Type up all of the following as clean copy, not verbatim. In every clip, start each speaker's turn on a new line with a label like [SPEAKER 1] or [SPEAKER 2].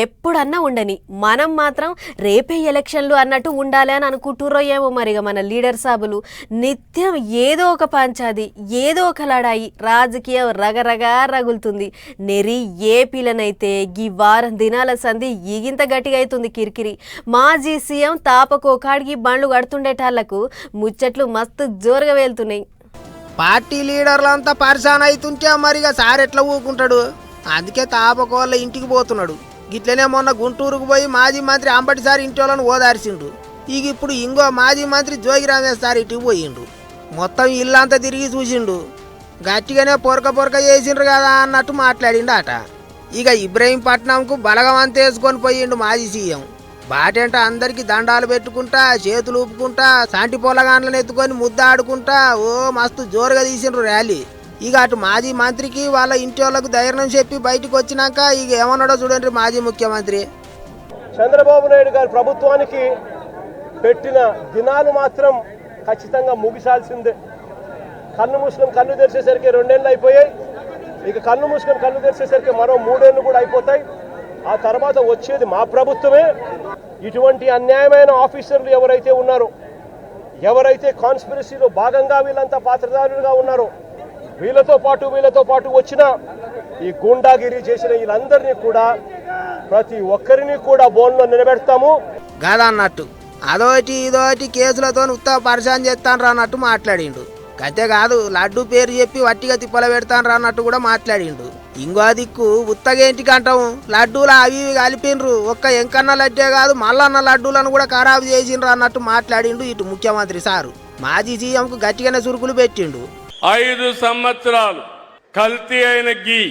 [SPEAKER 1] ఎప్పుడన్నా ఉండని మనం మాత్రం రేపే ఎలక్షన్లు అన్నట్టు ఉండాలి అని అనుకుంటుర్రో ఏమో మరిగా మన లీడర్ సాబులు నిత్యం ఏదో ఒక పంచాది ఏదో ఒక లడాయి రాజకీయం రగరగా రగులుతుంది నెరి ఏ పిల్లనైతే గీ వారం దినాల సంధి ఈగింత గట్టిగా అవుతుంది కిరికిరి మాజీ సీఎం తాపకోకాడికి బండ్లు కడుతుండేటాళ్లకు ముచ్చట్లు మస్తు జోరుగా వెళ్తున్నాయి.
[SPEAKER 2] పార్టీ లీడర్లంతా పరిశాన్ అవుతుంటే మరిగా సార్ ఎట్లా ఊకుంటాడు, అందుకే తాపకోళ్ళ ఇంటికి పోతున్నాడు. గిట్లనే మొన్న గుంటూరుకు పోయి మాజీ మంత్రి అంబటి సార్ ఇంటి వాళ్ళని ఓదార్చిండు. ఇక ఇప్పుడు ఇంకో మాజీ మంత్రి జోగి రమేష్ సార్ ఇంటికి పోయిండు. మొత్తం ఇల్లంతా తిరిగి చూసిండు. గట్టిగానే పొరక చేసిండ్రు కదా అన్నట్టు మాట్లాడిండు అట. ఇక ఇబ్రహీంపట్నంకు బలగం అంతా వేసుకొని పోయిండు మాజీ సీఎం. బాటంట అందరికి దండాలు పెట్టుకుంటా చేతులు ఊపుకుంటా సాంటి పొలగాండ్లను ఎత్తుకొని ముద్ద ఆడుకుంటా ఓ మస్తు జోరుగా తీసిండ్రు ర్యాలీ. ఇక అటు మాజీ మంత్రికి వాళ్ళ ఇంటి వాళ్ళకు ధైర్యం చెప్పి బయటకు వచ్చినాక ఇక ఏమన్నాడో చూడండి మాజీ ముఖ్యమంత్రి.
[SPEAKER 3] చంద్రబాబు నాయుడు గారి ప్రభుత్వానికి పెట్టిన దినాలు మాత్రం ఖచ్చితంగా ముగిసాల్సిందే. కన్ను మూసుకొని కన్ను తెరిచేసరికి 2 ఏళ్ళు అయిపోయాయి. ఇక కన్ను మూసుకొని కన్ను తెరిచేసరికి మరో 3 ఏళ్ళు కూడా అయిపోతాయి. ఆ తర్వాత వచ్చేది మా ప్రభుత్వమే. ఇటువంటి అన్యాయమైన ఆఫీసర్లు ఎవరైతే ఉన్నారో, ఎవరైతే కాన్స్పిరసీలో భాగంగా వీళ్ళంతా పాత్రధారులుగా ఉన్నారో, వీళ్ళతో పాటు వచ్చిన ఈ గూండాగిరి చేసిన వీళ్ళందరినీ కూడా ప్రతి ఒక్కరిని కూడా బోన్లో నిలబెడతాము
[SPEAKER 2] కాదన్నట్టు అదోటి ఇదోటి కేసులతో ఉత్తా పరిశాన్ చేస్తాను అన్నట్టు మాట్లాడిండు. కతే కాదు లడ్డు పేరు చెప్పి వట్టిగా తిప్పల పెడతాను అన్నట్టు కూడా మాట్లాడిండు. ఇంకో దిక్కు ఉత్తగేంటికి అంటాం లడ్డూలు అవి కలిపిండ్రు, ఒక్క ఎంకన్న లడ్డే కాదు మల్లన్న లడ్డూలను కూడా ఖరాబు చేసిండ్రు అన్నట్టు మాట్లాడిండు ఇటు ముఖ్యమంత్రి సారు. మాజీ సీఎంకు గట్టిగానే సురుకులు పెట్టిండు.
[SPEAKER 4] 5 సంవత్సరాలు కల్తీ అయిన గీ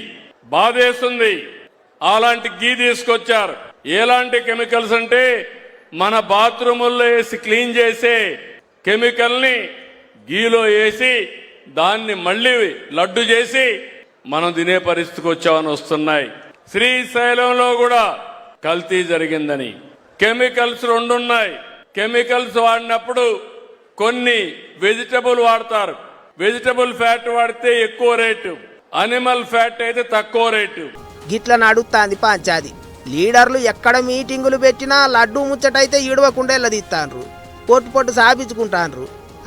[SPEAKER 4] బాధేస్తుంది. అలాంటి గీ తీసుకొచ్చారు. ఎలాంటి కెమికల్స్ అంటే మన బాత్రూముల్లో వేసి క్లీన్ చేసే కెమికల్ని గీలో వేసి దాన్ని మళ్ళీ లడ్డు చేసి మనం తినే పరిస్థితికి వచ్చామని వస్తున్నాయి. శ్రీశైలంలో కూడా కల్తీ జరిగిందని కెమికల్స్ 2 ఉన్నాయి. కెమికల్స్ వాడినప్పుడు కొన్ని వెజిటబుల్ వాడతారు. వెజిటబుల్ ఫ్యాట్ వాడితే ఎక్కువ రేటు, అనిమల్ ఫ్యాట్ అయితే తక్కువ రేటు.
[SPEAKER 2] గిట్ల నడుస్తాంది పంచాది. లీడర్లు ఎక్కడ మీటింగులు పెట్టినా లడ్డూ ముచ్చటైతే ఈడవకుండా ఎల్లదీస్తాన్రు, పొట్టు సాపించుకుంటాన్రు.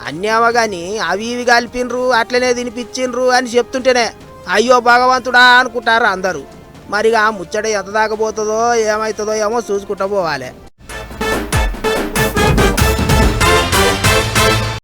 [SPEAKER 2] అన్యామ గాని అవి ఇవి కలిపిన్రు అట్లనే తినిపించిండ్రు అని చెప్తుంటేనే అయ్యో భగవంతుడా అనుకుంటారు అందరూ. మరిగా ఆ ముచ్చట ఎంత దాకపోతుందో ఏమవుతుందో ఏమో చూసుకుంటూ పోవాలి.